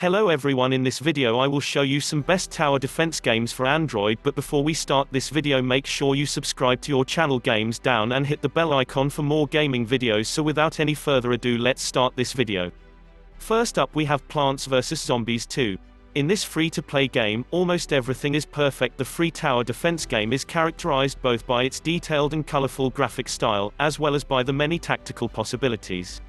Hello everyone, in this video I will show you some best tower defense games for Android, but before we start this video make sure you subscribe to your channel Games Down and hit the bell icon for more gaming videos. So without any further ado, let's start this video. First up we have Plants vs Zombies 2. In this free-to-play game, almost everything is perfect. The free tower defense game is characterized both by its detailed and colorful graphic style, as well as by the many tactical possibilities.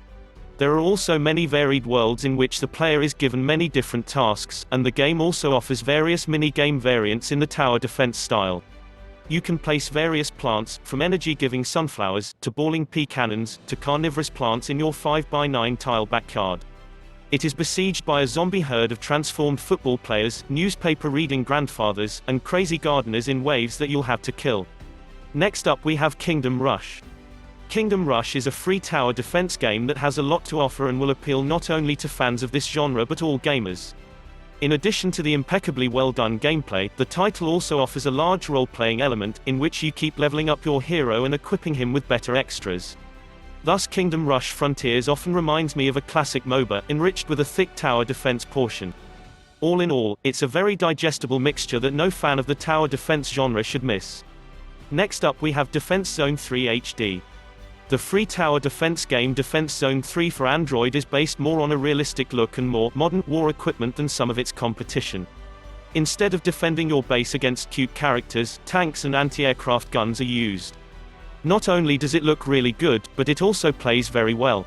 There are also many varied worlds in which the player is given many different tasks, and the game also offers various mini-game variants in the tower defense style. You can place various plants, from energy-giving sunflowers, to balling pea cannons, to carnivorous plants in your 5x9 tile backyard. It is besieged by a zombie herd of transformed football players, newspaper-reading grandfathers, and crazy gardeners in waves that you'll have to kill. Next up we have Kingdom Rush. Kingdom Rush is a free tower defense game that has a lot to offer and will appeal not only to fans of this genre but all gamers. In addition to the impeccably well-done gameplay, the title also offers a large role-playing element, in which you keep leveling up your hero and equipping him with better extras. Thus Kingdom Rush Frontiers often reminds me of a classic MOBA, enriched with a thick tower defense portion. All in all, it's a very digestible mixture that no fan of the tower defense genre should miss. Next up we have Defense Zone 3 HD. The free tower defense game Defense Zone 3 for Android is based more on a realistic look and more modern war equipment than some of its competition. Instead of defending your base against cute characters, tanks and anti-aircraft guns are used. Not only does it look really good, but it also plays very well.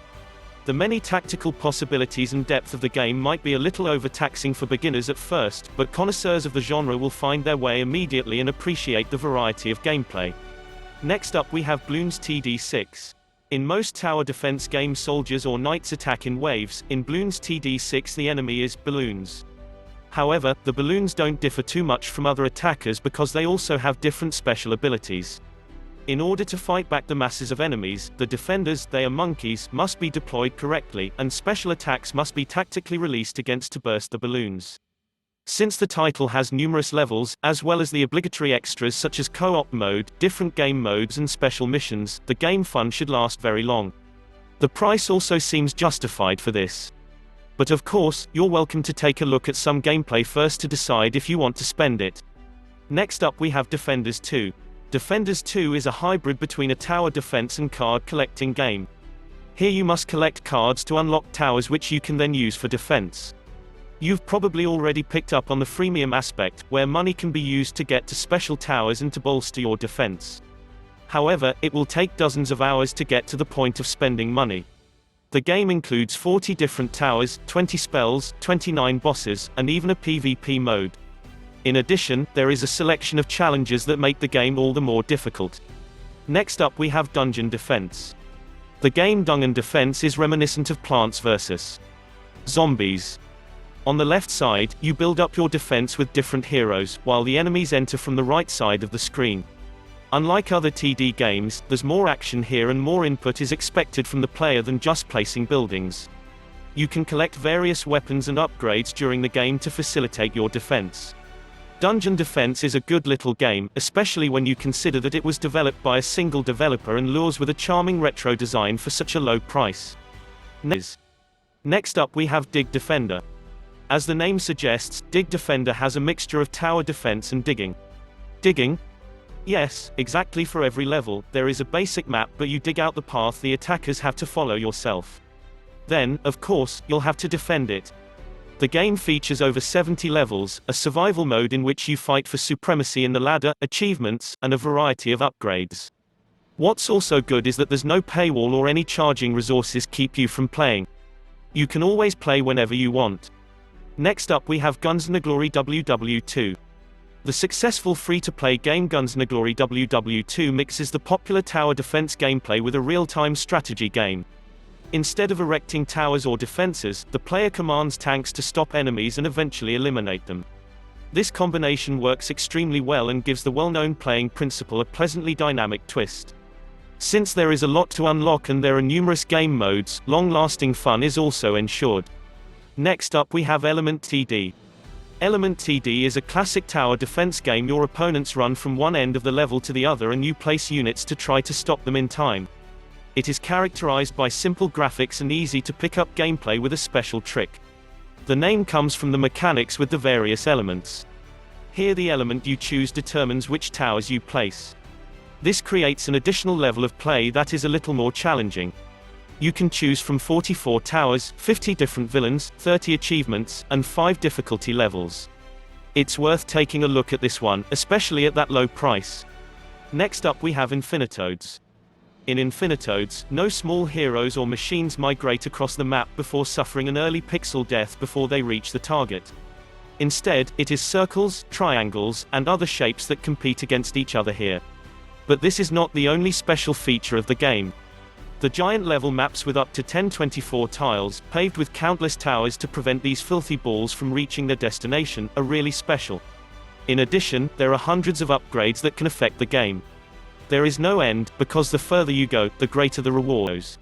The many tactical possibilities and depth of the game might be a little overtaxing for beginners at first, but connoisseurs of the genre will find their way immediately and appreciate the variety of gameplay. Next up we have Bloons TD6. In most tower defense games soldiers or knights attack in waves. In Bloons TD6 the enemy is balloons. However, the balloons don't differ too much from other attackers because they also have different special abilities. In order to fight back the masses of enemies, the defenders, they are monkeys, must be deployed correctly, and special attacks must be tactically released against to burst the balloons. Since the title has numerous levels, as well as the obligatory extras such as co-op mode, different game modes and special missions, the game fun should last very long. The price also seems justified for this. But of course, you're welcome to take a look at some gameplay first to decide if you want to spend it. Next up we have Defenders 2. Defenders 2 is a hybrid between a tower defense and card collecting game. Here you must collect cards to unlock towers which you can then use for defense. You've probably already picked up on the freemium aspect, where money can be used to get to special towers and to bolster your defense. However, it will take dozens of hours to get to the point of spending money. The game includes 40 different towers, 20 spells, 29 bosses, and even a PvP mode. In addition, there is a selection of challenges that make the game all the more difficult. Next up we have Dungeon Defense. The game Dungeon Defense is reminiscent of Plants vs Zombies. On the left side, you build up your defense with different heroes, while the enemies enter from the right side of the screen. Unlike other TD games, there's more action here and more input is expected from the player than just placing buildings. You can collect various weapons and upgrades during the game to facilitate your defense. Dungeon Defense is a good little game, especially when you consider that it was developed by a single developer and lures with a charming retro design for such a low price. Next up we have Digfender. As the name suggests, Digfender has a mixture of tower defense and digging. Digging? Yes, exactly. For every level, there is a basic map, but you dig out the path the attackers have to follow yourself. Then, of course, you'll have to defend it. The game features over 70 levels, a survival mode in which you fight for supremacy in the ladder, achievements, and a variety of upgrades. What's also good is that there's no paywall or any charging resources keep you from playing. You can always play whenever you want. Next up we have Glory WW2. The successful free-to-play game Glory WW2 mixes the popular tower defense gameplay with a real-time strategy game. Instead of erecting towers or defenses, the player commands tanks to stop enemies and eventually eliminate them. This combination works extremely well and gives the well-known playing principle a pleasantly dynamic twist. Since there is a lot to unlock and there are numerous game modes, long-lasting fun is also ensured. Next up we have Element TD. Element TD is a classic tower defense game. Your opponents run from one end of the level to the other and you place units to try to stop them in time. It is characterized by simple graphics and easy to pick up gameplay with a special trick. The name comes from the mechanics with the various elements. Here the element you choose determines which towers you place. This creates an additional level of play that is a little more challenging. You can choose from 44 towers, 50 different villains, 30 achievements, and 5 difficulty levels. It's worth taking a look at this one, especially at that low price. Next up we have Infinitodes. In Infinitodes, no small heroes or machines migrate across the map before suffering an early pixel death before they reach the target. Instead, it is circles, triangles, and other shapes that compete against each other here. But this is not the only special feature of the game. The giant level maps with up to 1024 tiles, paved with countless towers to prevent these filthy balls from reaching their destination, are really special. In addition, there are hundreds of upgrades that can affect the game. There is no end, because the further you go, the greater the rewards.